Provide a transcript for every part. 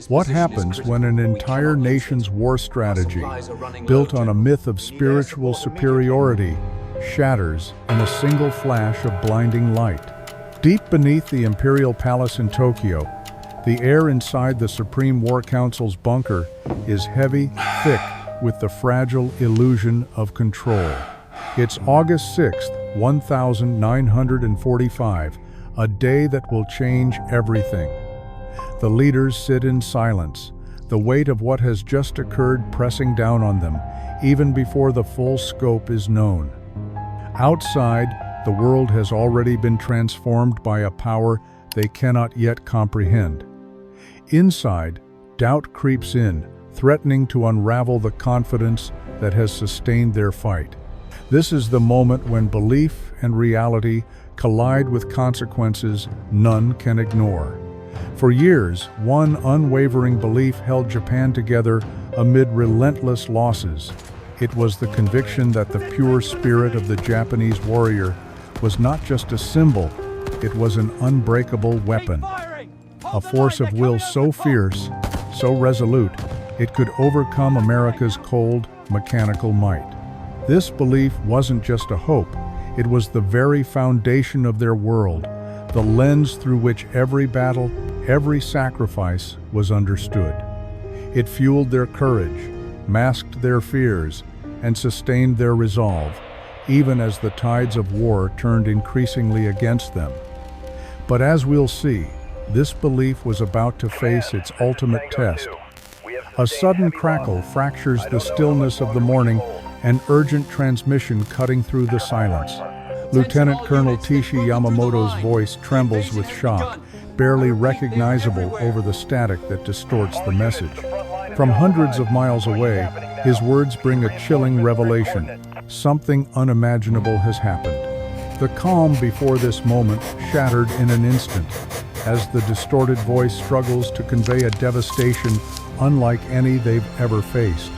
What happens when an entire nation's war strategy, built on a myth of spiritual superiority, shatters in a single flash of blinding light? Deep beneath the Imperial Palace in Tokyo, the air inside the Supreme War Council's bunker is heavy, thick, with the fragile illusion of control. It's August 6th, 1945, a day that will change everything. The leaders sit in silence, the weight of what has just occurred pressing down on them, even before the full scope is known. Outside, the world has already been transformed by a power they cannot yet comprehend. Inside, doubt creeps in, threatening to unravel the confidence that has sustained their fight. This is the moment when belief and reality collide with consequences none can ignore. For years, one unwavering belief held Japan together amid relentless losses. It was the conviction that the pure spirit of the Japanese warrior was not just a symbol, it was an unbreakable weapon. A force of will so fierce, so resolute, it could overcome America's cold, mechanical might. This belief wasn't just a hope, it was the very foundation of their world, the lens through which every battle, every sacrifice was understood. It fueled their courage, masked their fears, and sustained their resolve, even as the tides of war turned increasingly against them. But as we'll see, this belief was about to face its ultimate test. A sudden crackle fractures the stillness of the morning, an urgent transmission cutting through the silence. Lieutenant Colonel Tishi Yamamoto's voice trembles with shock, barely recognizable over the static that distorts the message. From hundreds of miles away, his words bring a chilling revelation. Something unimaginable has happened. The calm before this moment shattered in an instant, as the distorted voice struggles to convey a devastation unlike any they've ever faced.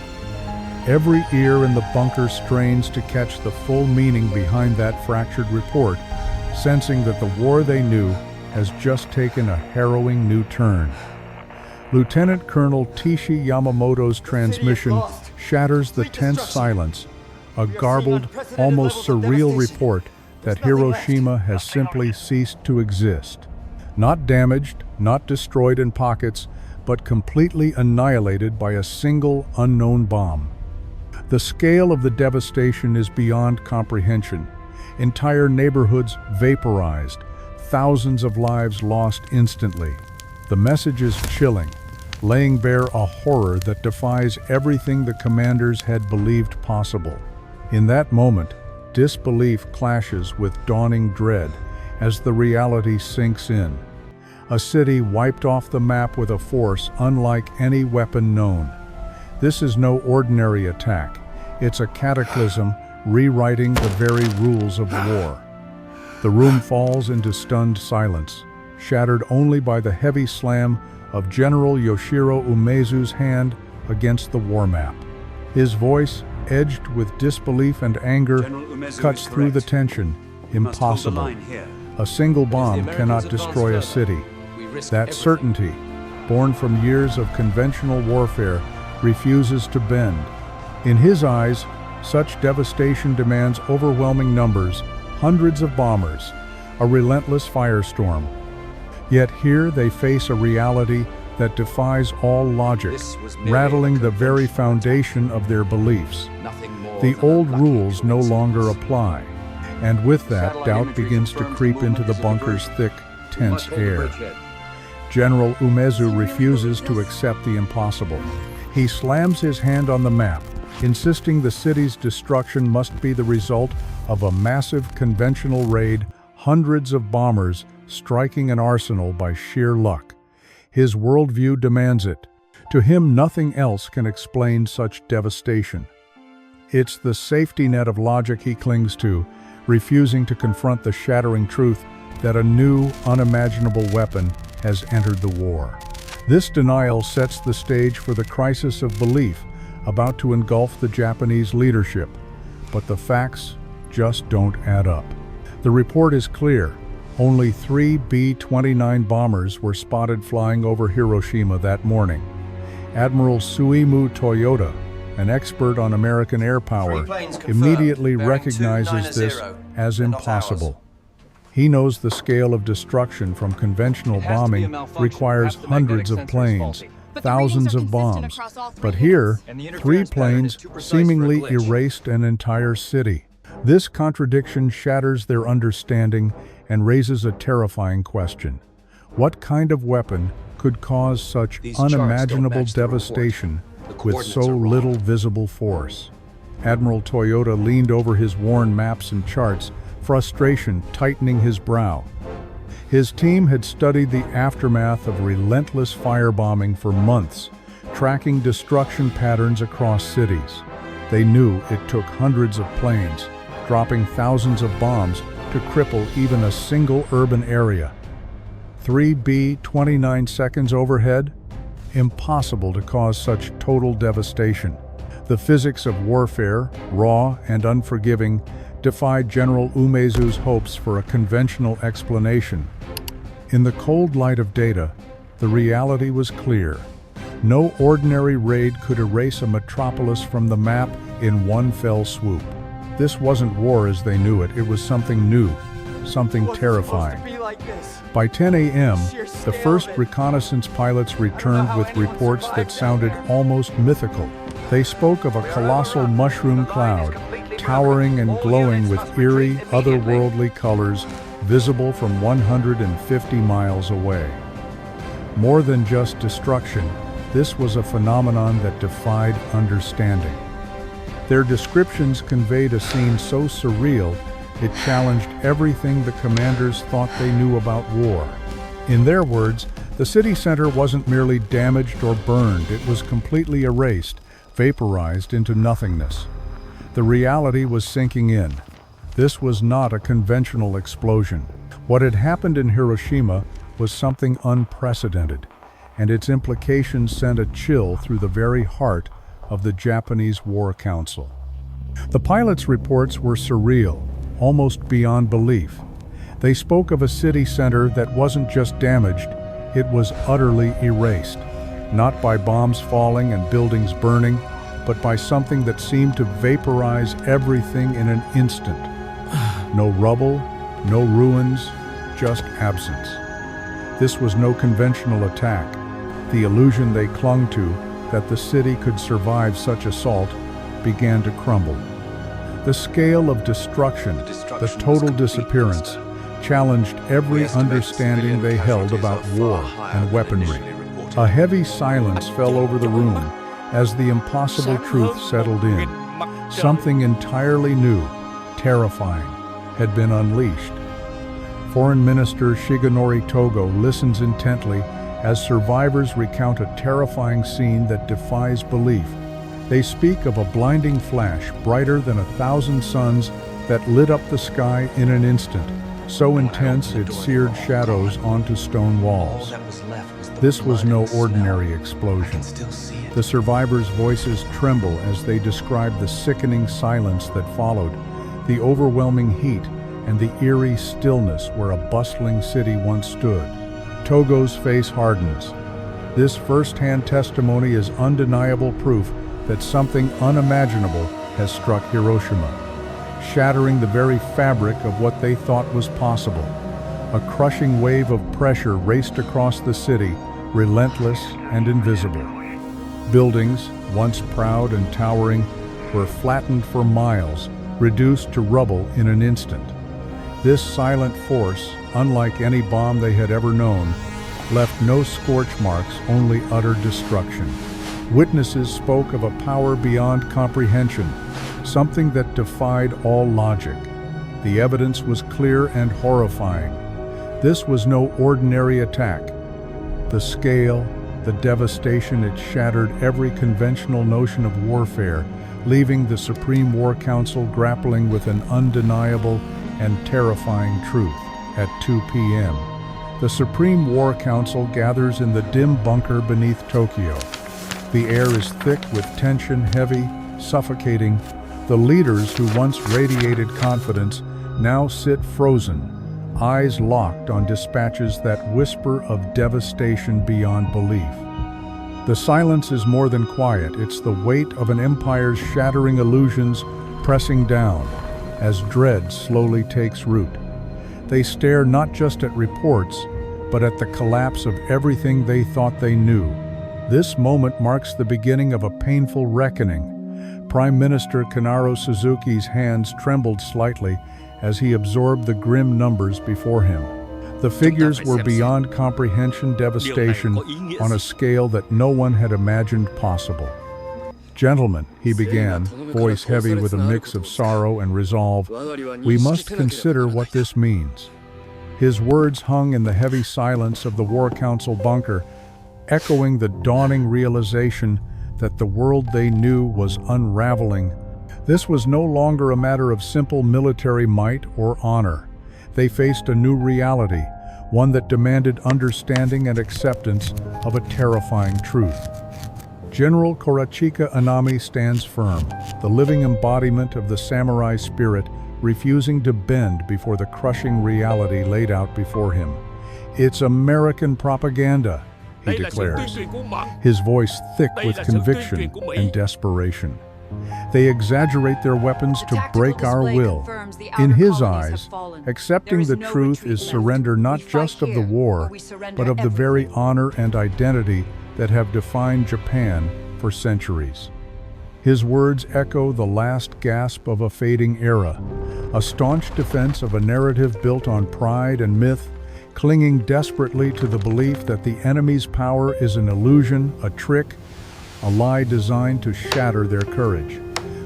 Every ear in the bunker strains to catch the full meaning behind that fractured report, sensing that the war they knew has just taken a harrowing new turn. Lieutenant Colonel Tishi Yamamoto's transmission shatters the tense silence, a garbled, almost surreal report that Hiroshima has simply ceased to exist. Not damaged, not destroyed in pockets, but completely annihilated by a single unknown bomb. The scale of the devastation is beyond comprehension. Entire neighborhoods vaporized, thousands of lives lost instantly. The message is chilling, laying bare a horror that defies everything the commanders had believed possible. In that moment, disbelief clashes with dawning dread as the reality sinks in. A city wiped off the map with a force unlike any weapon known. This is no ordinary attack. It's a cataclysm rewriting the very rules of war. The room falls into stunned silence, shattered only by the heavy slam of General Yoshiro Umezu's hand against the war map. His voice, edged with disbelief and anger, cuts through the tension. Impossible. A single bomb cannot destroy a city. That certainty, born from years of conventional warfare, refuses to bend. In his eyes, such devastation demands overwhelming numbers, hundreds of bombers, a relentless firestorm. Yet here they face a reality that defies all logic, rattling the very foundation of their beliefs. The old rules no longer apply, and with that, doubt begins to creep into the bunker's thick, tense air. General Umezu refuses to accept the impossible. He slams his hand on the map, insisting the city's destruction must be the result of a massive conventional raid, hundreds of bombers striking an arsenal by sheer luck. His worldview demands it. To him, nothing else can explain such devastation. It's the safety net of logic he clings to, refusing to confront the shattering truth that a new, unimaginable weapon has entered the war. This denial sets the stage for the crisis of belief about to engulf the Japanese leadership, but the facts just don't add up. The report is clear. Only 3 B-29 bombers were spotted flying over Hiroshima that morning. Admiral Suimu Toyota, an expert on American air power, immediately recognizes this as impossible. He knows the scale of destruction from conventional bombing requires hundreds of planes, thousands of bombs. But here, 3 planes seemingly erased an entire city. This contradiction shatters their understanding and raises a terrifying question. What kind of weapon could cause such unimaginable devastation with so little visible force? Admiral Toyota leaned over his worn maps and charts, frustration tightening his brow. His team had studied the aftermath of relentless firebombing for months, tracking destruction patterns across cities. They knew it took hundreds of planes, dropping thousands of bombs to cripple even a single urban area. 3 B-29 seconds overhead? Impossible to cause such total devastation. The physics of warfare, raw and unforgiving, defied General Umezu's hopes for a conventional explanation. In the cold light of data, the reality was clear. No ordinary raid could erase a metropolis from the map in one fell swoop. This wasn't war as they knew it, it was something new, something terrifying. By 10 a.m., the first reconnaissance pilots returned with reports that sounded almost mythical. They spoke of a colossal mushroom cloud, towering and glowing with eerie, otherworldly colors, visible from 150 miles away. More than just destruction, this was a phenomenon that defied understanding. Their descriptions conveyed a scene so surreal, it challenged everything the commanders thought they knew about war. In their words, the city center wasn't merely damaged or burned, it was completely erased, vaporized into nothingness. The reality was sinking in. This was not a conventional explosion. What had happened in Hiroshima was something unprecedented, and its implications sent a chill through the very heart of the Japanese War Council. The pilots' reports were surreal, almost beyond belief. They spoke of a city center that wasn't just damaged, it was utterly erased, not by bombs falling and buildings burning, but by something that seemed to vaporize everything in an instant. No rubble, no ruins, just absence. This was no conventional attack. The illusion they clung to, that the city could survive such assault, began to crumble. The scale of destruction, the total disappearance, challenged every understanding they held about war and weaponry. A heavy silence fell over the room as the impossible truth settled in. Something entirely new, terrifying, had been unleashed. Foreign Minister Shigenori Togo listens intently as survivors recount a terrifying scene that defies belief. They speak of a blinding flash brighter than 1,000 suns that lit up the sky in an instant, so intense it seared shadows onto stone walls. This was no ordinary explosion. The survivors' voices tremble as they describe the sickening silence that followed, the overwhelming heat, and the eerie stillness where a bustling city once stood. Togo's face hardens. This first-hand testimony is undeniable proof that something unimaginable has struck Hiroshima, shattering the very fabric of what they thought was possible. A crushing wave of pressure raced across the city, relentless and invisible. Buildings, once proud and towering, were flattened for miles, reduced to rubble in an instant. This silent force, unlike any bomb they had ever known, left no scorch marks, only utter destruction. Witnesses spoke of a power beyond comprehension, something that defied all logic. The evidence was clear and horrifying. This was no ordinary attack. The scale, the devastation, it shattered every conventional notion of warfare, leaving the Supreme War Council grappling with an undeniable and terrifying truth. At 2 p.m., the Supreme War Council gathers in the dim bunker beneath Tokyo. The air is thick with tension, heavy, suffocating. The leaders who once radiated confidence now sit frozen, eyes locked on dispatches that whisper of devastation beyond belief. The silence is more than quiet, it's the weight of an empire's shattering illusions pressing down as dread slowly takes root. They stare not just at reports, but at the collapse of everything they thought they knew. This moment marks the beginning of a painful reckoning. Prime Minister Kennaro Suzuki's hands trembled slightly as he absorbed the grim numbers before him. The figures were beyond comprehension, devastation on a scale that no one had imagined possible. "Gentlemen," he began, voice heavy with a mix of sorrow and resolve, "we must consider what this means." His words hung in the heavy silence of the War Council bunker, echoing the dawning realization that the world they knew was unraveling. This was no longer a matter of simple military might or honor. They faced a new reality, one that demanded understanding and acceptance of a terrifying truth. General Korachika Anami stands firm, the living embodiment of the samurai spirit, refusing to bend before the crushing reality laid out before him. "It's American propaganda," he declares, his voice thick with conviction and desperation. "They exaggerate their weapons to break our will." In his eyes, accepting the truth is surrender not just of the war, but of the very honor and identity that have defined Japan for centuries. His words echo the last gasp of a fading era, a staunch defense of a narrative built on pride and myth, clinging desperately to the belief that the enemy's power is an illusion, a trick, a lie designed to shatter their courage.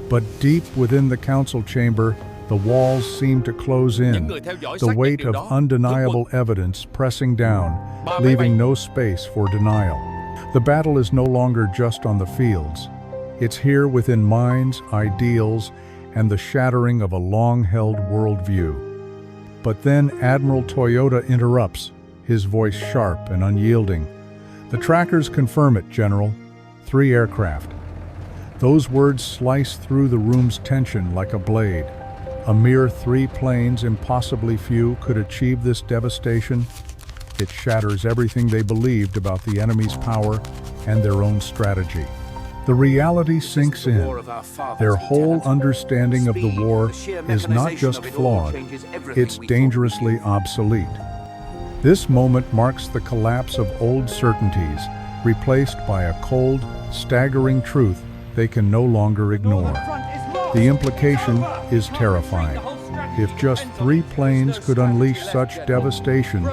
But deep within the council chamber, the walls seem to close in, the weight of undeniable evidence pressing down, leaving no space for denial. The battle is no longer just on the fields. It's here within minds, ideals, and the shattering of a long-held worldview. But then Admiral Toyota interrupts, his voice sharp and unyielding. "The trackers confirm it, General. 3 aircraft." Those words slice through the room's tension like a blade. A mere 3 planes, impossibly few, could achieve this devastation. It shatters everything they believed about the enemy's power and their own strategy. The reality sinks in. Their whole understanding of the war is not just flawed, it's dangerously obsolete. This moment marks the collapse of old certainties, replaced by a cold, staggering truth they can no longer ignore. The implication is terrifying. If just 3 planes could unleash such devastation,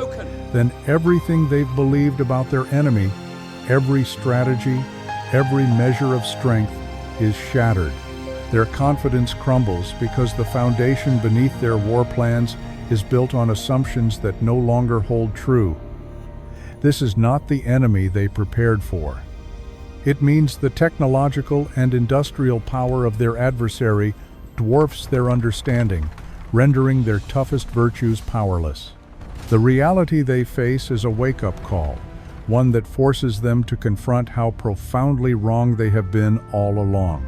then everything they've believed about their enemy, every strategy, every measure of strength, is shattered. Their confidence crumbles because the foundation beneath their war plans is built on assumptions that no longer hold true. This is not the enemy they prepared for. It means the technological and industrial power of their adversary dwarfs their understanding, rendering their toughest virtues powerless. The reality they face is a wake-up call, one that forces them to confront how profoundly wrong they have been all along.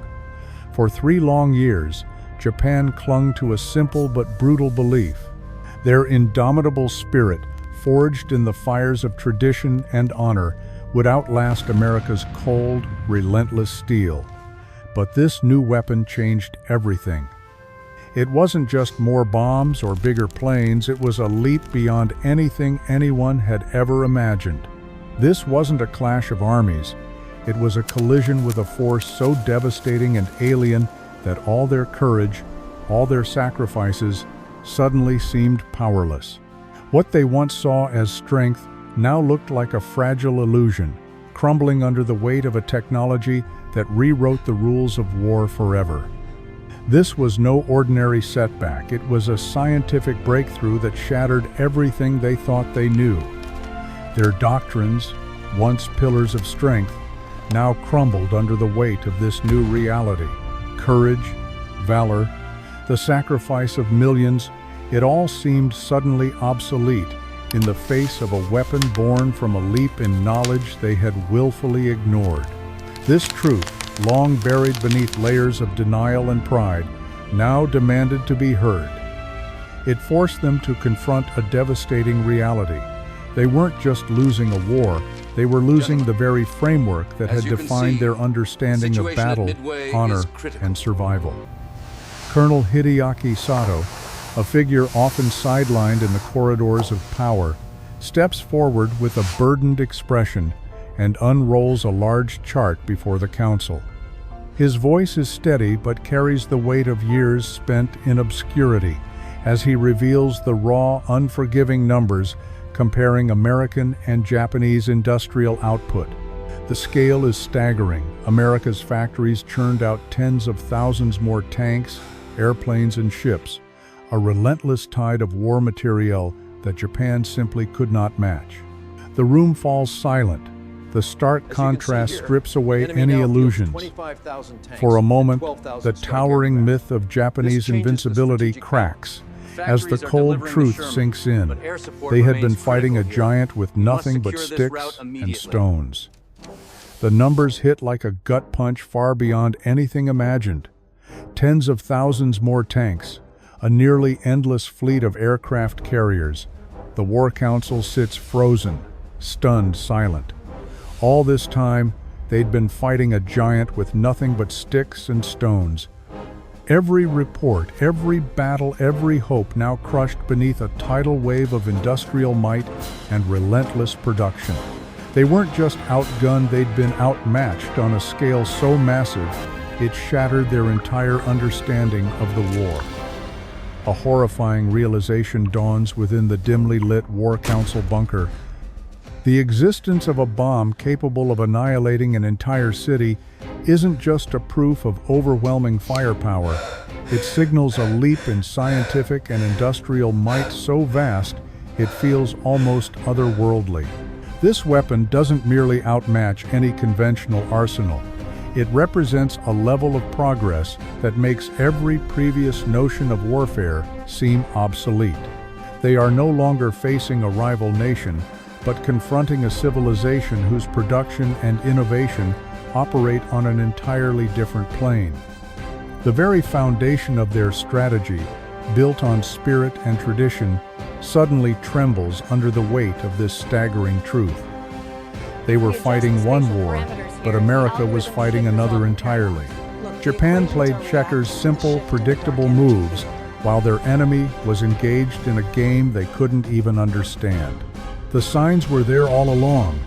For 3 long years, Japan clung to a simple but brutal belief. Their indomitable spirit, forged in the fires of tradition and honor, would outlast America's cold, relentless steel. But this new weapon changed everything. It wasn't just more bombs or bigger planes, it was a leap beyond anything anyone had ever imagined. This wasn't a clash of armies, it was a collision with a force so devastating and alien that all their courage, all their sacrifices, suddenly seemed powerless. What they once saw as strength now looked like a fragile illusion, crumbling under the weight of a technology that rewrote the rules of war forever. This was no ordinary setback, it was a scientific breakthrough that shattered everything they thought they knew. Their doctrines, once pillars of strength, now crumbled under the weight of this new reality. Courage, valor, the sacrifice of millions, it all seemed suddenly obsolete in the face of a weapon born from a leap in knowledge they had willfully ignored. This truth, long buried beneath layers of denial and pride, now demanded to be heard. It forced them to confront a devastating reality. They weren't just losing a war, they were losing the very framework that had defined their understanding of battle, honor, and survival. Colonel Hideaki Sato, a figure often sidelined in the corridors of power, steps forward with a burdened expression and unrolls a large chart before the council. His voice is steady but carries the weight of years spent in obscurity as he reveals the raw, unforgiving numbers comparing American and Japanese industrial output. The scale is staggering. America's factories churned out tens of thousands more tanks, airplanes, and ships, a relentless tide of war material that Japan simply could not match. The room falls silent. The stark contrast strips away any illusions. For a moment, the towering myth of Japanese invincibility cracks as the cold truth sinks in. They had been fighting a giant with nothing but sticks and stones. The numbers hit like a gut punch far beyond anything imagined. Tens of thousands more tanks, a nearly endless fleet of aircraft carriers. The War Council sits frozen, stunned, silent. All this time, they'd been fighting a giant with nothing but sticks and stones. Every report, every battle, every hope now crushed beneath a tidal wave of industrial might and relentless production. They weren't just outgunned, they'd been outmatched on a scale so massive, it shattered their entire understanding of the war. A horrifying realization dawns within the dimly lit War Council bunker. The existence of a bomb capable of annihilating an entire city isn't just a proof of overwhelming firepower. It signals a leap in scientific and industrial might so vast it feels almost otherworldly. This weapon doesn't merely outmatch any conventional arsenal. It represents a level of progress that makes every previous notion of warfare seem obsolete. They are no longer facing a rival nation, but confronting a civilization whose production and innovation operate on an entirely different plane. The very foundation of their strategy, built on spirit and tradition, suddenly trembles under the weight of this staggering truth. They were fighting one war, but America was fighting another entirely. Japan played checkers' simple, predictable moves, while their enemy was engaged in a game they couldn't even understand. The signs were there all along: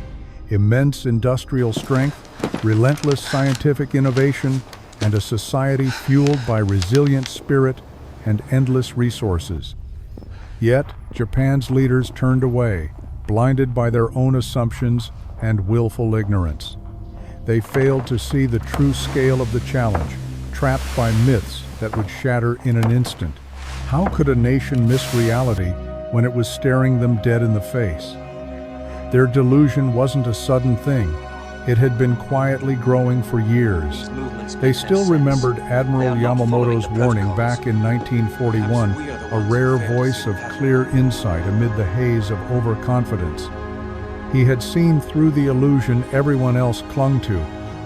immense industrial strength, relentless scientific innovation, and a society fueled by resilient spirit and endless resources. Yet, Japan's leaders turned away, blinded by their own assumptions and willful ignorance. They failed to see the true scale of the challenge, trapped by myths that would shatter in an instant. How could a nation miss reality when it was staring them dead in the face? Their delusion wasn't a sudden thing. It had been quietly growing for years. They still remembered Admiral Yamamoto's warning back in 1941, a rare voice of clear insight amid the haze of overconfidence. He had seen through the illusion everyone else clung to,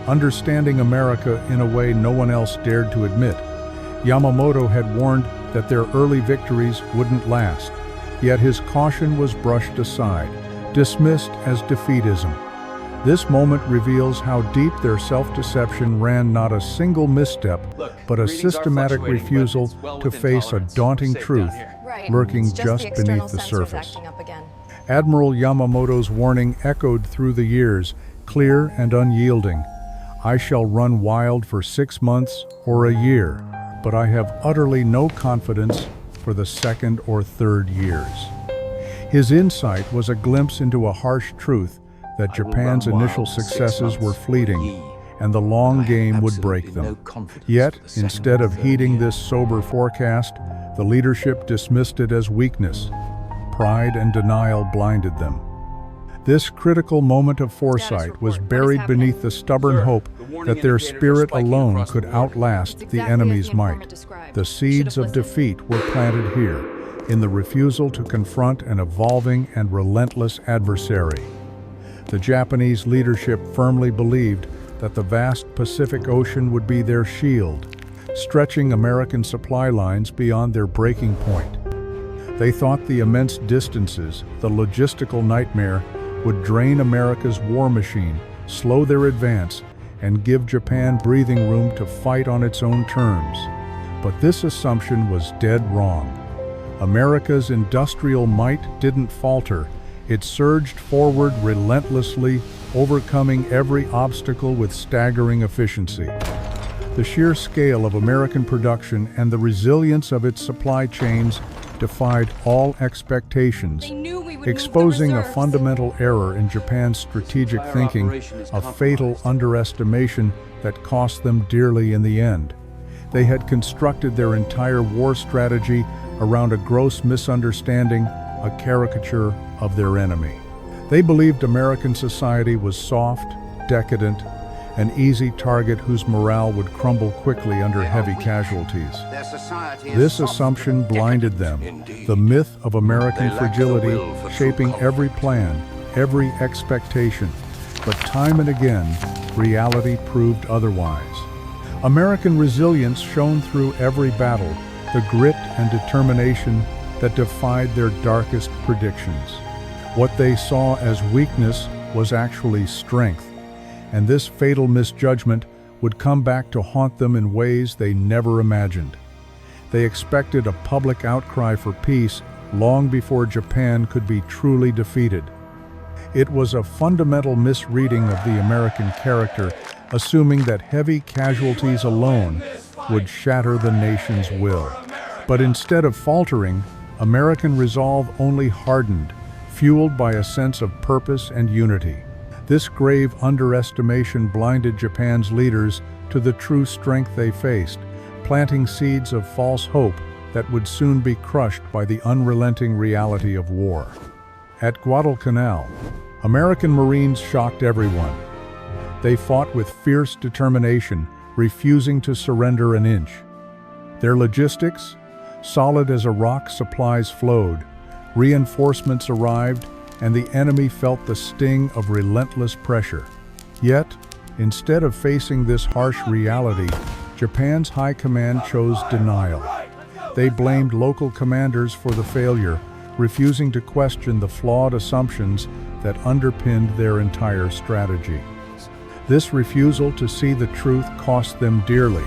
understanding America in a way no one else dared to admit. Yamamoto had warned that their early victories wouldn't last, yet his caution was brushed aside, dismissed as defeatism. This moment reveals how deep their self-deception ran. Not a single misstep, but a systematic refusal to face a daunting truth lurking just beneath the surface. Admiral Yamamoto's warning echoed through the years, clear and unyielding. I shall run wild for 6 months or a year, but I have utterly no confidence for the second or third years. His insight was a glimpse into a harsh truth that Japan's initial successes were fleeting, and the long game would break them. Yet, instead of heeding this sober forecast, the leadership dismissed it as weakness. Pride and denial blinded them. This critical moment of foresight was buried beneath the stubborn hope that their spirit alone could outlast the enemy's might. The seeds of defeat were planted here, in the refusal to confront an evolving and relentless adversary. The Japanese leadership firmly believed that the vast Pacific Ocean would be their shield, stretching American supply lines beyond their breaking point. They thought the immense distances, the logistical nightmare, would drain America's war machine, slow their advance, and give Japan breathing room to fight on its own terms. But this assumption was dead wrong. America's industrial might didn't falter. It surged forward relentlessly, overcoming every obstacle with staggering efficiency. The sheer scale of American production and the resilience of its supply chains defied all expectations, exposing a fundamental error in Japan's strategic thinking, a fatal underestimation that cost them dearly in the end. They had constructed their entire war strategy around a gross misunderstanding, a caricature of their enemy. They believed American society was soft, decadent, an easy target whose morale would crumble quickly under heavy casualties. This assumption blinded them, the myth of American fragility shaping every plan, every expectation. But time and again, reality proved otherwise. American resilience shone through every battle, the grit and determination that defied their darkest predictions. What they saw as weakness was actually strength, and this fatal misjudgment would come back to haunt them in ways they never imagined. They expected a public outcry for peace long before Japan could be truly defeated. It was a fundamental misreading of the American character, assuming that heavy casualties alone would shatter the nation's will. But instead of faltering, American resolve only hardened, fueled by a sense of purpose and unity. This grave underestimation blinded Japan's leaders to the true strength they faced, planting seeds of false hope that would soon be crushed by the unrelenting reality of war. At Guadalcanal, American Marines shocked everyone. They fought with fierce determination, refusing to surrender an inch. Their logistics, solid as a rock, supplies flowed, reinforcements arrived, and the enemy felt the sting of relentless pressure. Yet, instead of facing this harsh reality, Japan's high command chose denial. They blamed local commanders for the failure, refusing to question the flawed assumptions that underpinned their entire strategy. This refusal to see the truth cost them dearly,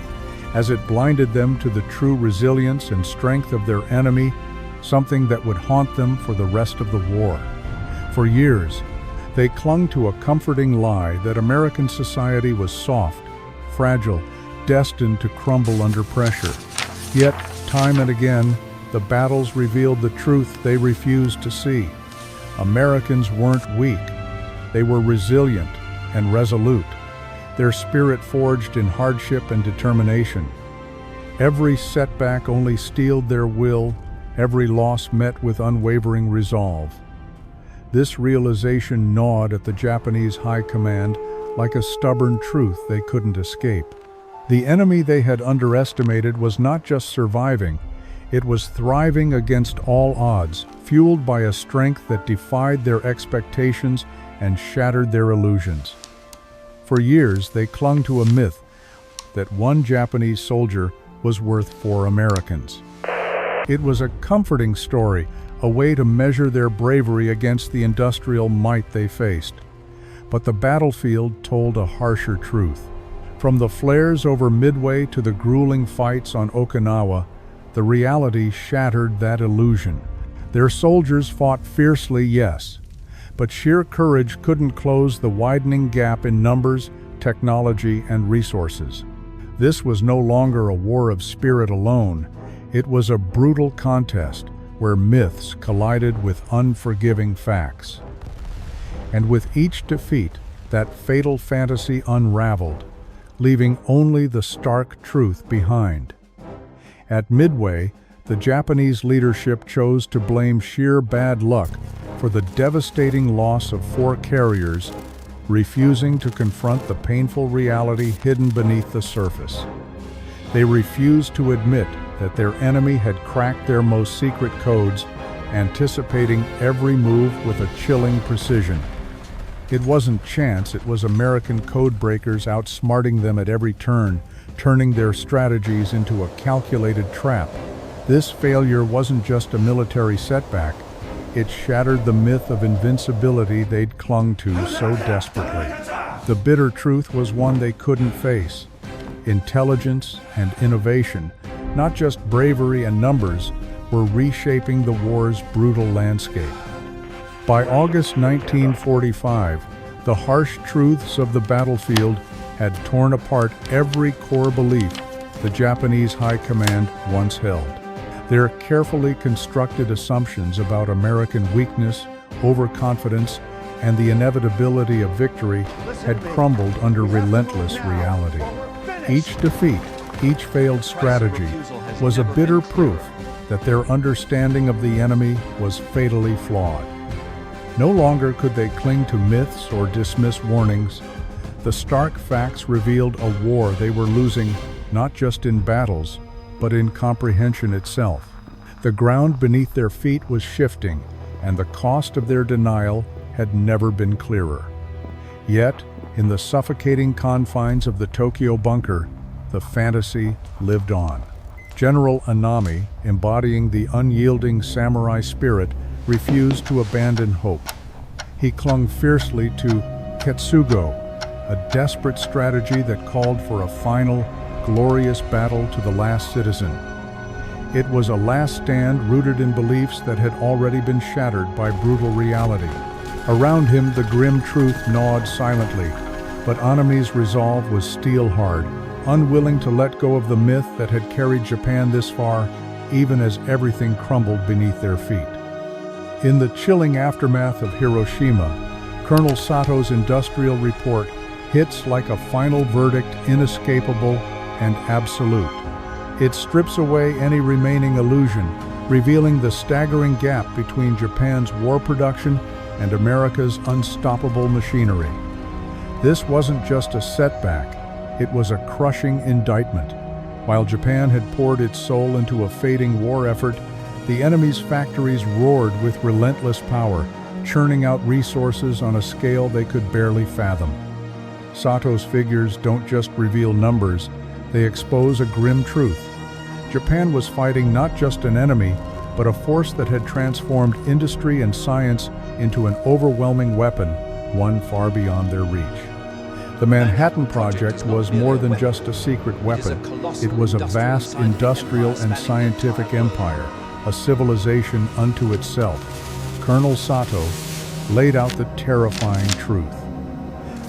as it blinded them to the true resilience and strength of their enemy, something that would haunt them for the rest of the war. For years, they clung to a comforting lie that American society was soft, fragile, destined to crumble under pressure. Yet, time and again, the battles revealed the truth they refused to see. Americans weren't weak. They were resilient and resolute, their spirit forged in hardship and determination. Every setback only steeled their will, every loss met with unwavering resolve. This realization gnawed at the Japanese high command like a stubborn truth they couldn't escape. The enemy they had underestimated was not just surviving, it was thriving against all odds, fueled by a strength that defied their expectations and shattered their illusions. For years, they clung to a myth that one Japanese soldier was worth 4 Americans. It was a comforting story, a way to measure their bravery against the industrial might they faced. But the battlefield told a harsher truth. From the flares over Midway to the grueling fights on Okinawa, the reality shattered that illusion. Their soldiers fought fiercely, yes, but sheer courage couldn't close the widening gap in numbers, technology, and resources. This was no longer a war of spirit alone. It was a brutal contest where myths collided with unforgiving facts. And with each defeat, that fatal fantasy unraveled, leaving only the stark truth behind. At Midway, the Japanese leadership chose to blame sheer bad luck for the devastating loss of 4 carriers, refusing to confront the painful reality hidden beneath the surface. They refused to admit that their enemy had cracked their most secret codes, anticipating every move with a chilling precision. It wasn't chance, it was American codebreakers outsmarting them at every turn, turning their strategies into a calculated trap. This failure wasn't just a military setback, it shattered the myth of invincibility they'd clung to so desperately. The bitter truth was one they couldn't face. Intelligence and innovation, not just bravery and numbers, were reshaping the war's brutal landscape. By August 1945, the harsh truths of the battlefield had torn apart every core belief the Japanese High Command once held. Their carefully constructed assumptions about American weakness, overconfidence, and the inevitability of victory had crumbled under relentless reality. Each defeat, each failed strategy, was a bitter proof that their understanding of the enemy was fatally flawed. No longer could they cling to myths or dismiss warnings. The stark facts revealed a war they were losing not just in battles, but in comprehension itself. The ground beneath their feet was shifting, and the cost of their denial had never been clearer. Yet, in the suffocating confines of the Tokyo bunker, the fantasy lived on. General Anami, embodying the unyielding samurai spirit, refused to abandon hope. He clung fiercely to Ketsugo, a desperate strategy that called for a final, glorious battle to the last citizen. It was a last stand rooted in beliefs that had already been shattered by brutal reality. Around him, the grim truth gnawed silently, but Anami's resolve was steel-hard, unwilling to let go of the myth that had carried Japan this far, even as everything crumbled beneath their feet. In the chilling aftermath of Hiroshima, Colonel Sato's industrial report hits like a final verdict, inescapable and absolute. It strips away any remaining illusion, revealing the staggering gap between Japan's war production and America's unstoppable machinery. This wasn't just a setback, it was a crushing indictment. While Japan had poured its soul into a fading war effort, the enemy's factories roared with relentless power, churning out resources on a scale they could barely fathom. Sato's figures don't just reveal numbers, they expose a grim truth. Japan was fighting not just an enemy, but a force that had transformed industry and science into an overwhelming weapon, one far beyond their reach. The Manhattan Project was more than just a secret weapon. It was a vast industrial and scientific empire, a civilization unto itself. Colonel Sato laid out the terrifying truth.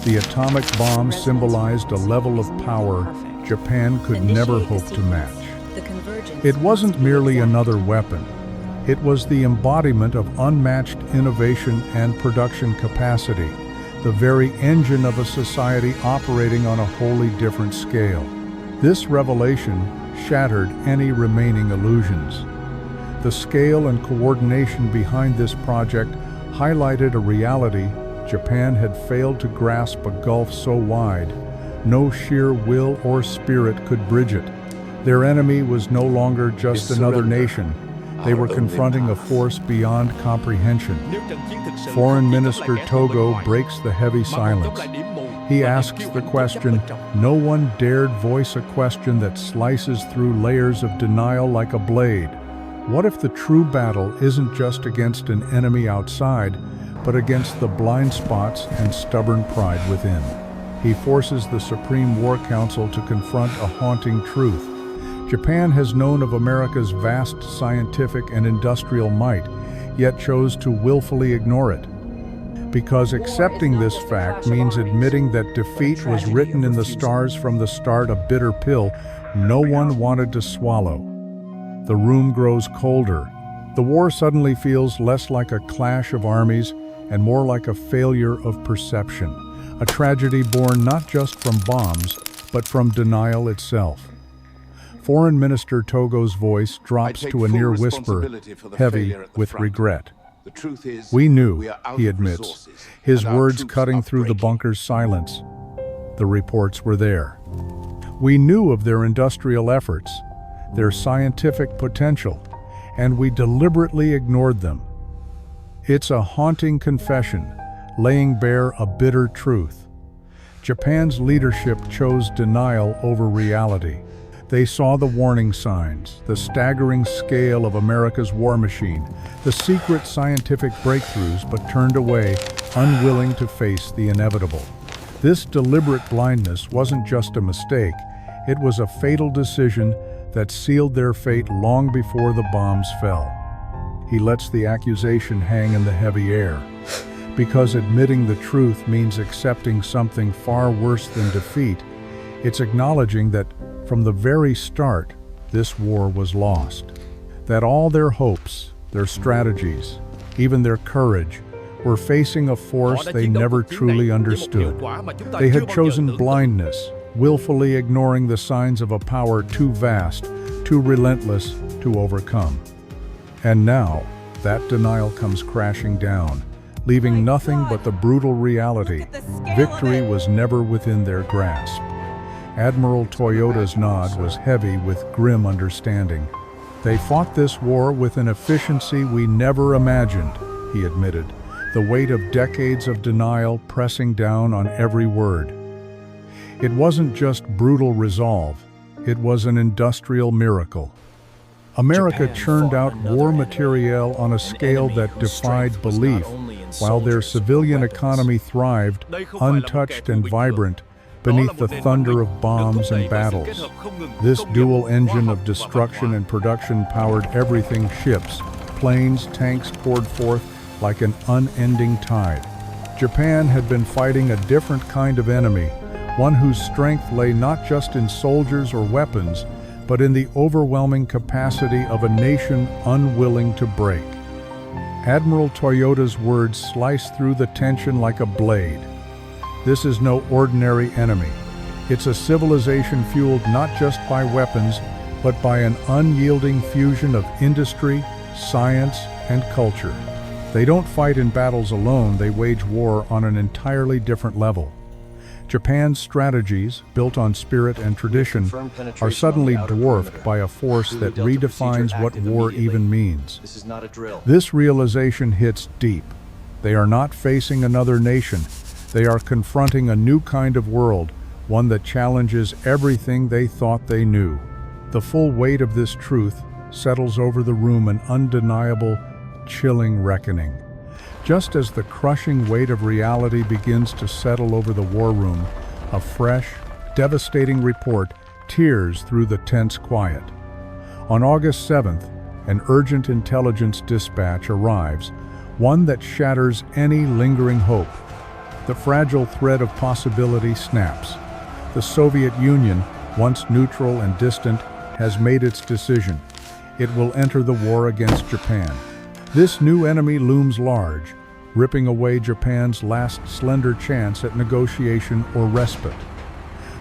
The atomic bomb symbolized a level of power Japan could never hope to match. It wasn't merely another weapon. It was the embodiment of unmatched innovation and production capacity, the very engine of a society operating on a wholly different scale. This revelation shattered any remaining illusions. The scale and coordination behind this project highlighted a reality Japan had failed to grasp, a gulf so wide, no sheer will or spirit could bridge it. Their enemy was no longer just another nation. They were confronting a force beyond comprehension. Foreign Minister Togo breaks the heavy silence. He asks the question no one dared voice, a question that slices through layers of denial like a blade. What if the true battle isn't just against an enemy outside, but against the blind spots and stubborn pride within? He forces the Supreme War Council to confront a haunting truth. Japan has known of America's vast scientific and industrial might, yet chose to willfully ignore it. Because accepting this fact means admitting that defeat was written in the stars from the start, a bitter pill no one wanted to swallow. The room grows colder. The war suddenly feels less like a clash of armies and more like a failure of perception, a tragedy born not just from bombs, but from denial itself. Foreign Minister Togo's voice drops to a near whisper, heavy with regret. We knew, he admits, his words cutting through the bunker's silence. The reports were there. We knew of their industrial efforts, their scientific potential, and we deliberately ignored them. It's a haunting confession, laying bare a bitter truth. Japan's leadership chose denial over reality. They saw the warning signs, the staggering scale of America's war machine, the secret scientific breakthroughs, but turned away, unwilling to face the inevitable. This deliberate blindness wasn't just a mistake, it was a fatal decision that sealed their fate long before the bombs fell. He lets the accusation hang in the heavy air, because admitting the truth means accepting something far worse than defeat. It's acknowledging that, from the very start, this war was lost. That all their hopes, their strategies, even their courage, were facing a force they never truly understood. They had chosen blindness, willfully ignoring the signs of a power too vast, too relentless to overcome. And now, that denial comes crashing down, leaving nothing but the brutal reality. Victory was never within their grasp. Admiral Toyoda's nod was heavy with grim understanding. They fought this war with an efficiency we never imagined, he admitted, the weight of decades of denial pressing down on every word. It wasn't just brutal resolve, it was an industrial miracle. America churned out war materiel on a scale that defied belief, while their civilian economy thrived, untouched and vibrant, beneath the thunder of bombs and battles. This dual engine of destruction and production powered everything. Ships, planes, tanks poured forth like an unending tide. Japan had been fighting a different kind of enemy, one whose strength lay not just in soldiers or weapons, but in the overwhelming capacity of a nation unwilling to break. Admiral Toyoda's words sliced through the tension like a blade. This is no ordinary enemy. It's a civilization fueled not just by weapons, but by an unyielding fusion of industry, science, and culture. They don't fight in battles alone, they wage war on an entirely different level. Japan's strategies, built on spirit and tradition, are suddenly dwarfed by a force that redefines what war even means. This realization hits deep. They are not facing another nation. They are confronting a new kind of world, one that challenges everything they thought they knew. The full weight of this truth settles over the room, an undeniable, chilling reckoning. Just as the crushing weight of reality begins to settle over the war room, a fresh, devastating report tears through the tense quiet. On August 7th, an urgent intelligence dispatch arrives, one that shatters any lingering hope. The fragile thread of possibility snaps. The Soviet Union, once neutral and distant, has made its decision. It will enter the war against Japan. This new enemy looms large, ripping away Japan's last slender chance at negotiation or respite.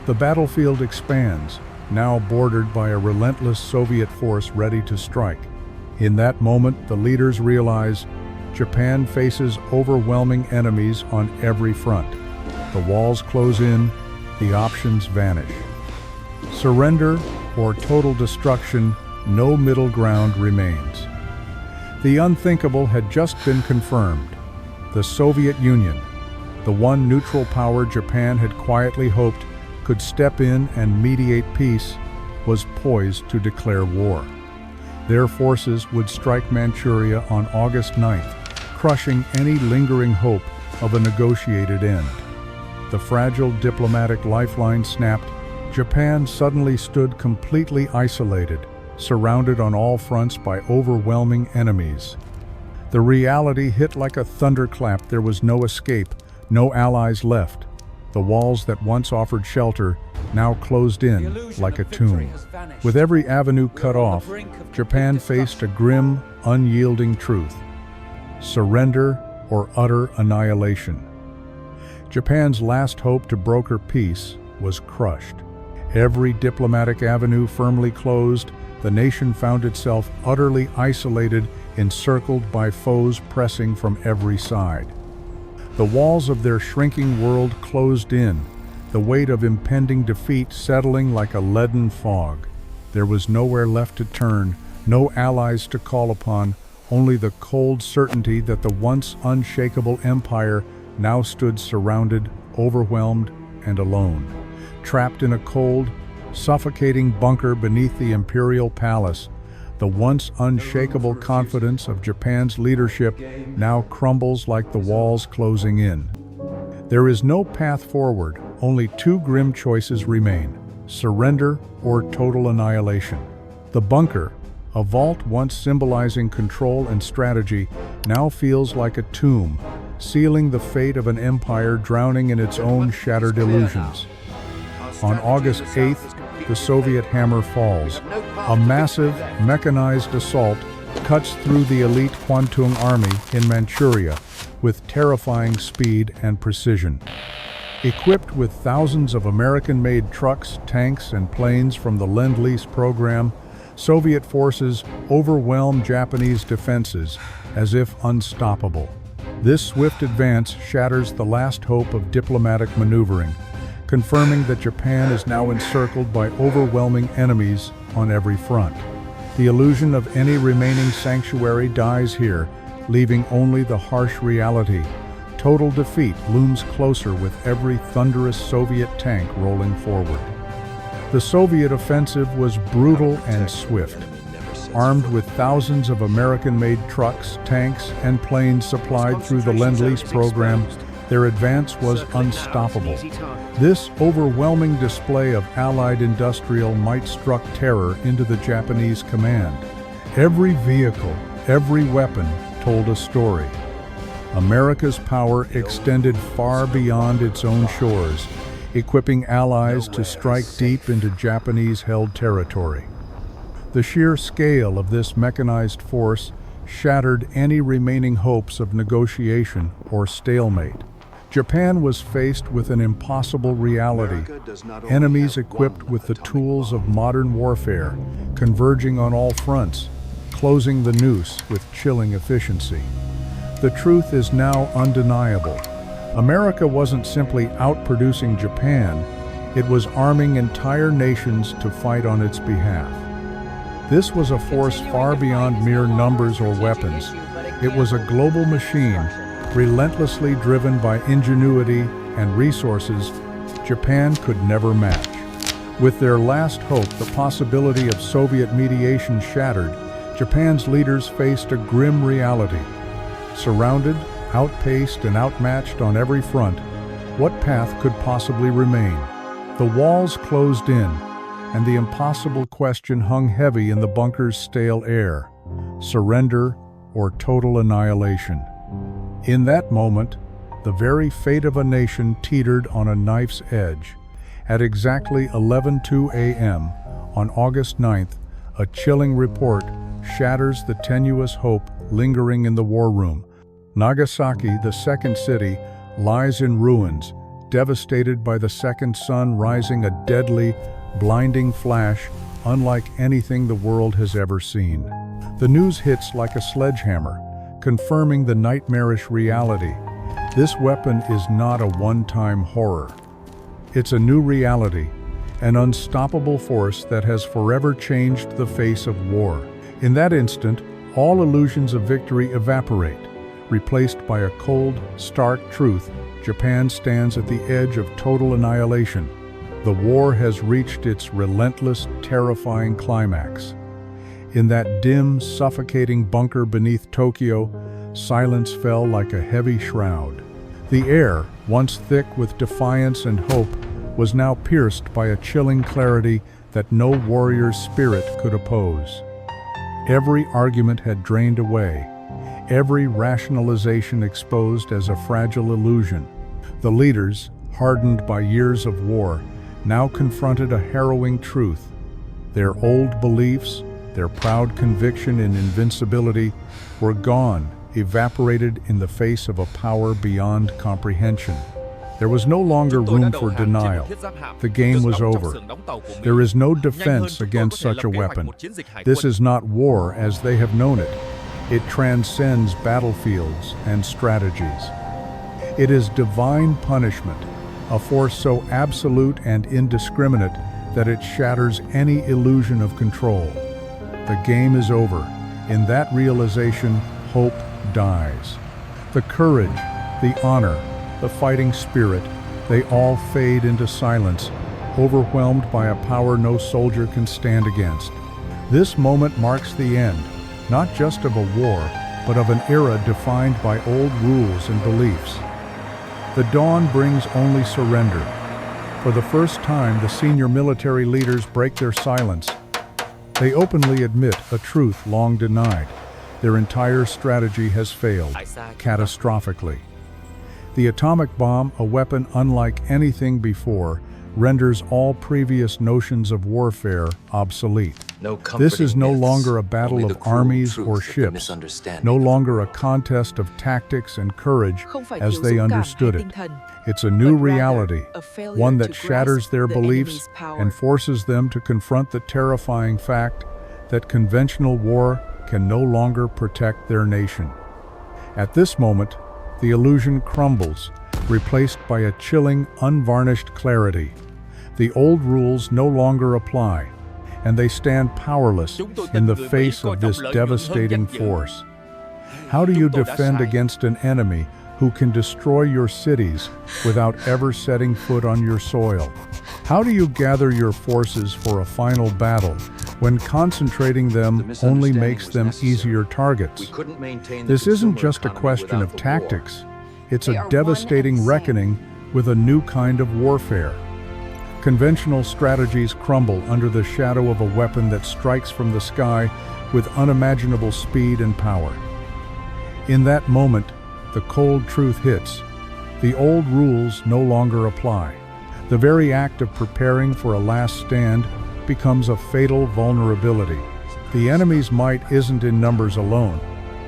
The battlefield expands, now bordered by a relentless Soviet force ready to strike. In that moment, the leaders realize Japan faces overwhelming enemies on every front. The walls close in, the options vanish. Surrender or total destruction, no middle ground remains. The unthinkable had just been confirmed. The Soviet Union, the one neutral power Japan had quietly hoped could step in and mediate peace, was poised to declare war. Their forces would strike Manchuria on August 9th, crushing any lingering hope of a negotiated end. The fragile diplomatic lifeline snapped. Japan suddenly stood completely isolated, surrounded on all fronts by overwhelming enemies. The reality hit like a thunderclap. There was no escape, no allies left. The walls that once offered shelter now closed in like a tomb. With every avenue cut off, Japan faced a grim, unyielding truth: surrender or utter annihilation. Japan's last hope to broker peace was crushed. Every diplomatic avenue firmly closed, the nation found itself utterly isolated, encircled by foes pressing from every side. The walls of their shrinking world closed in, the weight of impending defeat settling like a leaden fog. There was nowhere left to turn, no allies to call upon, only the cold certainty that the once unshakable empire now stood surrounded, overwhelmed, and alone. Trapped in a cold, suffocating bunker beneath the Imperial Palace, the once unshakable confidence of Japan's leadership now crumbles like the walls closing in. There is no path forward, only two grim choices remain: surrender or total annihilation. The bunker, a vault once symbolizing control and strategy, now feels like a tomb, sealing the fate of an empire drowning in its own shattered illusions. On August 8th, the Soviet hammer falls. A massive, mechanized assault cuts through the elite Kwantung Army in Manchuria with terrifying speed and precision. Equipped with thousands of American-made trucks, tanks, and planes from the Lend-Lease program, Soviet forces overwhelm Japanese defenses as if unstoppable. This swift advance shatters the last hope of diplomatic maneuvering, confirming that Japan is now encircled by overwhelming enemies on every front. The illusion of any remaining sanctuary dies here, leaving only the harsh reality. Total defeat looms closer with every thunderous Soviet tank rolling forward. The Soviet offensive was brutal and swift. Armed with thousands of American-made trucks, tanks, and planes supplied through the Lend-Lease program, their advance was unstoppable. This overwhelming display of Allied industrial might struck terror into the Japanese command. Every vehicle, every weapon told a story. America's power extended far beyond its own shores, equipping allies to strike deep into Japanese-held territory. The sheer scale of this mechanized force shattered any remaining hopes of negotiation or stalemate. Japan was faced with an impossible reality: enemies equipped with the tools of modern warfare, converging on all fronts, closing the noose with chilling efficiency. The truth is now undeniable. America wasn't simply outproducing Japan, it was arming entire nations to fight on its behalf. This was a force far beyond mere numbers or weapons. It was a global machine, relentlessly driven by ingenuity and resources Japan could never match. With their last hope, the possibility of Soviet mediation shattered, Japan's leaders faced a grim reality. Surrounded, outpaced, and outmatched on every front, what path could possibly remain? The walls closed in, and the impossible question hung heavy in the bunker's stale air: surrender or total annihilation. In that moment, the very fate of a nation teetered on a knife's edge. At exactly 11:02 a.m. on August 9th, a chilling report shatters the tenuous hope lingering in the war room. Nagasaki, the second city, lies in ruins, devastated by the second sun rising, a deadly, blinding flash unlike anything the world has ever seen. The news hits like a sledgehammer, confirming the nightmarish reality. This weapon is not a one-time horror. It's a new reality, an unstoppable force that has forever changed the face of war. In that instant, all illusions of victory evaporate, replaced by a cold, stark truth: Japan stands at the edge of total annihilation. The war has reached its relentless, terrifying climax. In that dim, suffocating bunker beneath Tokyo, silence fell like a heavy shroud. The air, once thick with defiance and hope, was now pierced by a chilling clarity that no warrior's spirit could oppose. Every argument had drained away, every rationalization exposed as a fragile illusion. The leaders, hardened by years of war, now confronted a harrowing truth. Their old beliefs, their proud conviction in invincibility, were gone, evaporated in the face of a power beyond comprehension. There was no longer room for denial. The game was over. There is no defense against such a weapon. This is not war as they have known it. It transcends battlefields and strategies. It is divine punishment, a force so absolute and indiscriminate that it shatters any illusion of control. The game is over. In that realization, hope dies. The courage, the honor, the fighting spirit, they all fade into silence, overwhelmed by a power no soldier can stand against. This moment marks the end, not just of a war, but of an era defined by old rules and beliefs. The dawn brings only surrender. For the first time, the senior military leaders break their silence. They openly admit a truth long denied. Their entire strategy has failed, catastrophically. The atomic bomb, a weapon unlike anything before, renders all previous notions of warfare obsolete. This is no longer a battle of armies or ships, no longer a contest of tactics and courage as they understood it. It's a new reality, one that shatters their beliefs and forces them to confront the terrifying fact that conventional war can no longer protect their nation. At this moment, the illusion crumbles, replaced by a chilling, unvarnished clarity. The old rules no longer apply, and they stand powerless in the face of this devastating force. How do you defend against an enemy who can destroy your cities without ever setting foot on your soil? How do you gather your forces for a final battle when concentrating them only makes them easier targets? This isn't just a question of tactics. It's a devastating reckoning with a new kind of warfare. Conventional strategies crumble under the shadow of a weapon that strikes from the sky with unimaginable speed and power. In that moment, the cold truth hits. The old rules no longer apply. The very act of preparing for a last stand becomes a fatal vulnerability. The enemy's might isn't in numbers alone.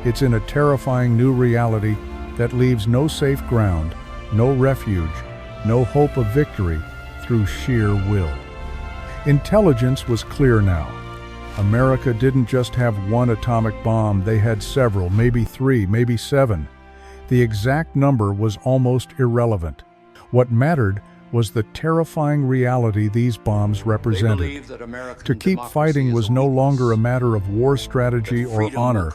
It's in a terrifying new reality that leaves no safe ground, no refuge, no hope of victory through sheer will. Intelligence was clear now. America didn't just have one atomic bomb, they had several, maybe 3, maybe 7. The exact number was almost irrelevant. What mattered was the terrifying reality these bombs represented. To keep fighting was no longer a matter of war strategy or honor.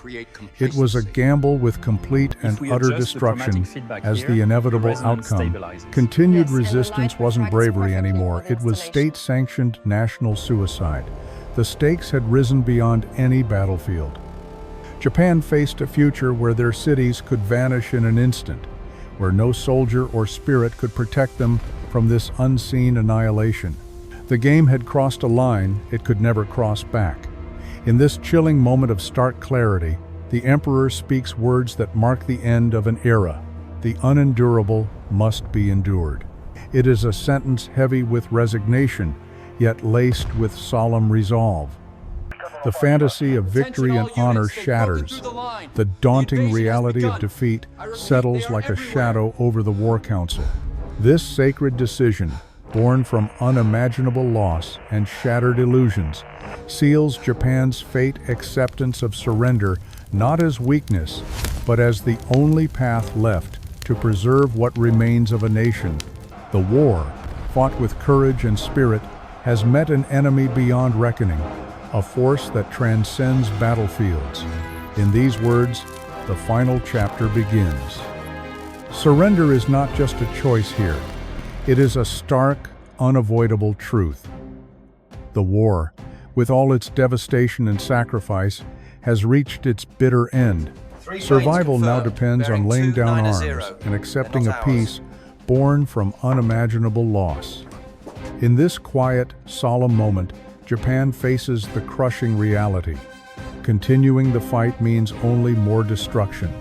It was a gamble with complete and utter destruction as the inevitable outcome. Continued resistance wasn't bravery anymore. It was state-sanctioned national suicide. The stakes had risen beyond any battlefield. Japan faced a future where their cities could vanish in an instant, where no soldier or spirit could protect them from this unseen annihilation. The game had crossed a line it could never cross back. In this chilling moment of stark clarity, the Emperor speaks words that mark the end of an era. The unendurable must be endured. It is a sentence heavy with resignation, yet laced with solemn resolve. The fantasy of victory and honor shatters. The daunting reality of defeat settles like a shadow over the War Council. This sacred decision, born from unimaginable loss and shattered illusions, seals Japan's fate acceptance of surrender not as weakness, but as the only path left to preserve what remains of a nation. The war, fought with courage and spirit, has met an enemy beyond reckoning, a force that transcends battlefields. In these words, the final chapter begins. Surrender is not just a choice here. It is a stark, unavoidable truth. The war, with all its devastation and sacrifice, has reached its bitter end. Survival now depends on laying down arms and accepting a peace born from unimaginable loss. In this quiet, solemn moment, Japan faces the crushing reality. Continuing the fight means only more destruction.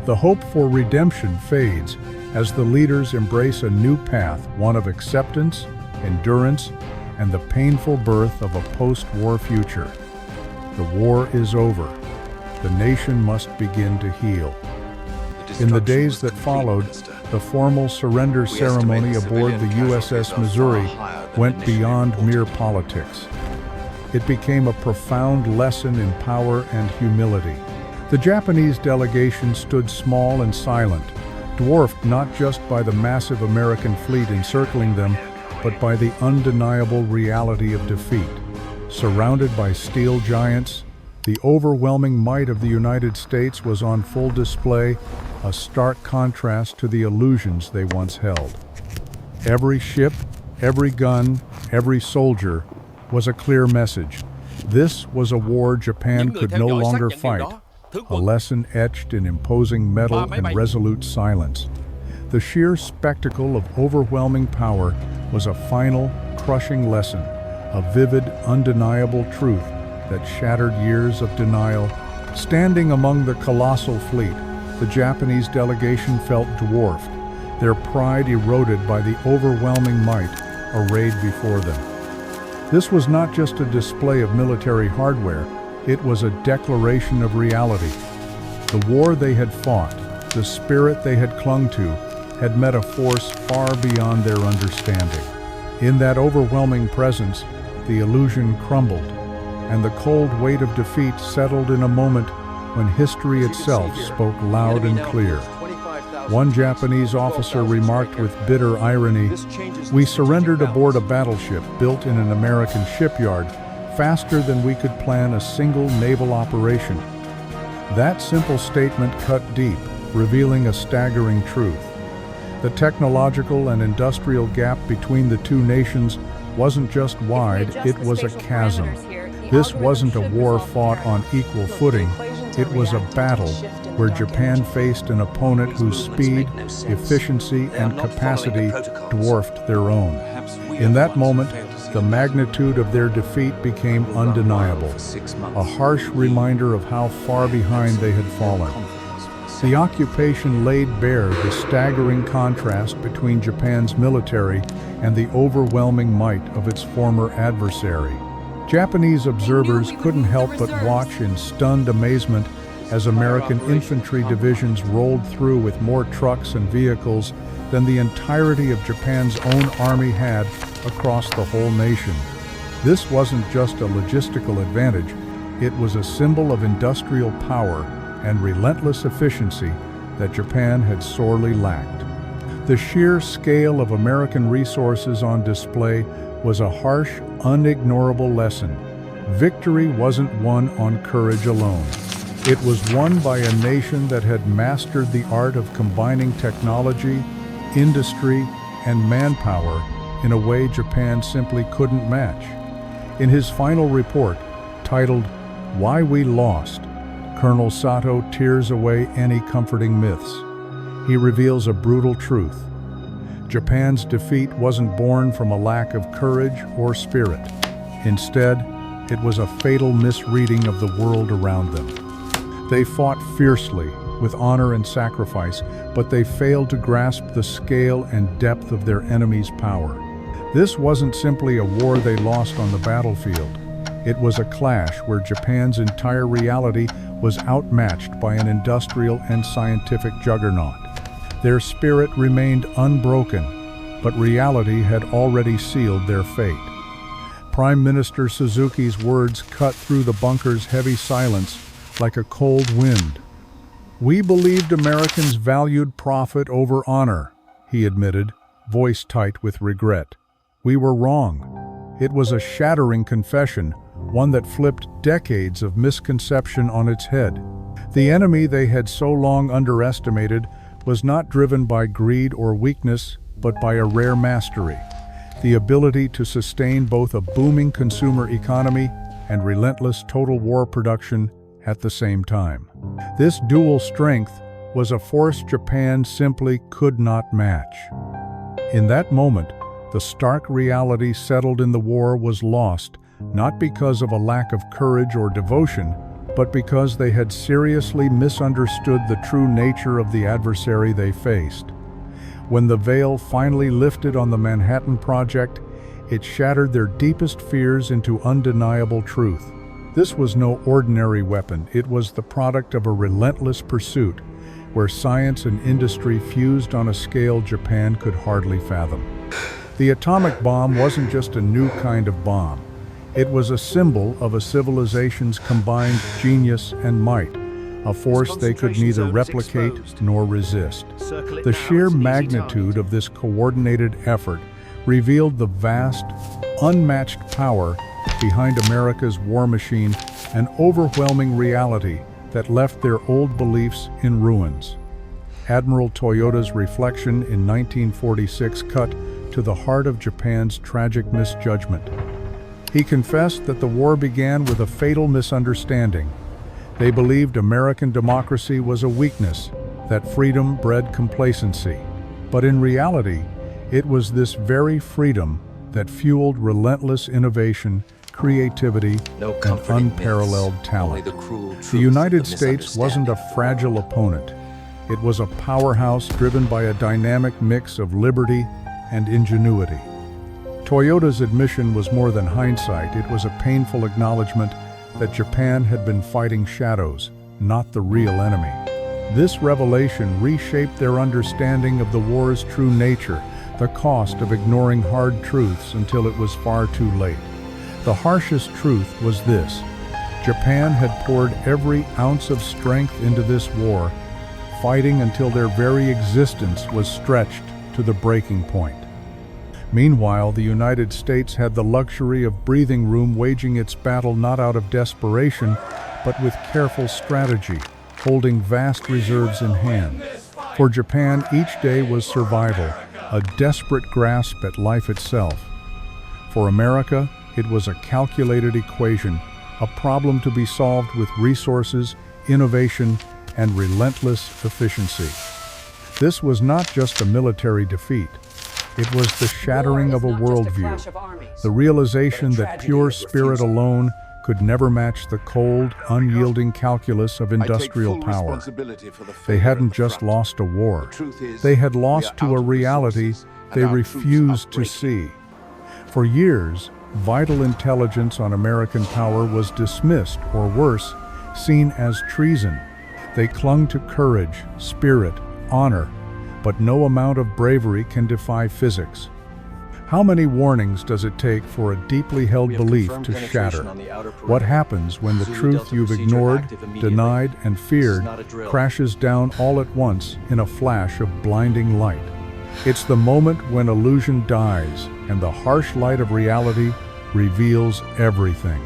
The hope for redemption fades as the leaders embrace a new path, one of acceptance, endurance, and the painful birth of a post-war future. The war is over. The nation must begin to heal. In the days that followed, the formal surrender ceremony aboard the USS Missouri went beyond mere politics. It became a profound lesson in power and humility. The Japanese delegation stood small and silent, dwarfed not just by the massive American fleet encircling them, but by the undeniable reality of defeat. Surrounded by steel giants, the overwhelming might of the United States was on full display, a stark contrast to the illusions they once held. Every ship, every gun, every soldier, was a clear message. This was a war Japan could no longer fight, a lesson etched in imposing metal and resolute silence. The sheer spectacle of overwhelming power was a final, crushing lesson, a vivid, undeniable truth that shattered years of denial. Standing among the colossal fleet, the Japanese delegation felt dwarfed, their pride eroded by the overwhelming might arrayed before them. This was not just a display of military hardware, it was a declaration of reality. The war they had fought, the spirit they had clung to, had met a force far beyond their understanding. In that overwhelming presence, the illusion crumbled, and the cold weight of defeat settled in a moment when history itself spoke loud and clear. One Japanese officer remarked with bitter irony, "We surrendered aboard a battleship built in an American shipyard faster than we could plan a single naval operation." That simple statement cut deep, revealing a staggering truth. The technological and industrial gap between the two nations wasn't just wide, it was a chasm. This wasn't a war fought on equal footing, it was a battle where Japan faced an opponent whose speed, efficiency, and capacity dwarfed their own. In that moment, the magnitude of their defeat became undeniable, a harsh reminder of how far behind they had fallen. The occupation laid bare the staggering contrast between Japan's military and the overwhelming might of its former adversary. Japanese observers couldn't help but watch in stunned amazement as American infantry divisions rolled through with more trucks and vehicles than the entirety of Japan's own army had across the whole nation. This wasn't just a logistical advantage, it was a symbol of industrial power and relentless efficiency that Japan had sorely lacked. The sheer scale of American resources on display was a harsh, unignorable lesson. Victory wasn't won on courage alone. It was won by a nation that had mastered the art of combining technology, industry, and manpower in a way Japan simply couldn't match. In his final report, titled "Why We Lost," Colonel Sato tears away any comforting myths. He reveals a brutal truth. Japan's defeat wasn't born from a lack of courage or spirit. Instead, it was a fatal misreading of the world around them. They fought fiercely, with honor and sacrifice, but they failed to grasp the scale and depth of their enemy's power. This wasn't simply a war they lost on the battlefield. It was a clash where Japan's entire reality was outmatched by an industrial and scientific juggernaut. Their spirit remained unbroken, but reality had already sealed their fate. Prime Minister Suzuki's words cut through the bunker's heavy silence like a cold wind. "We believed Americans valued profit over honor," he admitted, voice tight with regret. "We were wrong." It was a shattering confession, one that flipped decades of misconception on its head. The enemy they had so long underestimated was not driven by greed or weakness, but by a rare mastery, the ability to sustain both a booming consumer economy and relentless total war production at the same time. This dual strength was a force Japan simply could not match. In that moment, the stark reality settled in the war was lost, not because of a lack of courage or devotion, but because they had seriously misunderstood the true nature of the adversary they faced. When the veil finally lifted on the Manhattan Project, it shattered their deepest fears into undeniable truth. This was no ordinary weapon, it was the product of a relentless pursuit, where science and industry fused on a scale Japan could hardly fathom. The atomic bomb wasn't just a new kind of bomb. It was a symbol of a civilization's combined genius and might, a force they could neither replicate nor resist. The sheer magnitude of this coordinated effort revealed the vast, unmatched power behind America's war machine, an overwhelming reality that left their old beliefs in ruins. Admiral Toyoda's reflection in 1946 cut to the heart of Japan's tragic misjudgment. He confessed that the war began with a fatal misunderstanding. They believed American democracy was a weakness, that freedom bred complacency. But in reality, it was this very freedom that fueled relentless innovation, creativity, and unparalleled talent. The United States wasn't a fragile opponent. It was a powerhouse driven by a dynamic mix of liberty and ingenuity. Toyota's admission was more than hindsight. It was a painful acknowledgement that Japan had been fighting shadows, not the real enemy. This revelation reshaped their understanding of the war's true nature, the cost of ignoring hard truths until it was far too late. The harshest truth was this: Japan had poured every ounce of strength into this war, fighting until their very existence was stretched to the breaking point. Meanwhile, the United States had the luxury of breathing room, waging its battle not out of desperation, but with careful strategy, holding vast reserves in hand. For Japan, each day was survival, a desperate grasp at life itself. For America, it was a calculated equation, a problem to be solved with resources, innovation, and relentless efficiency. This was not just a military defeat. It was the shattering of a worldview, the realization that pure spirit alone could never match the cold, unyielding calculus of industrial power. They hadn't just lost a war. They had lost to a reality they refused to see. For years, vital intelligence on American power was dismissed, or worse, seen as treason. They clung to courage, spirit, honor, but no amount of bravery can defy physics. How many warnings does it take for a deeply held belief to shatter? What happens when the truth you've ignored, denied, and feared crashes down all at once in a flash of blinding light? It's the moment when illusion dies and the harsh light of reality reveals everything.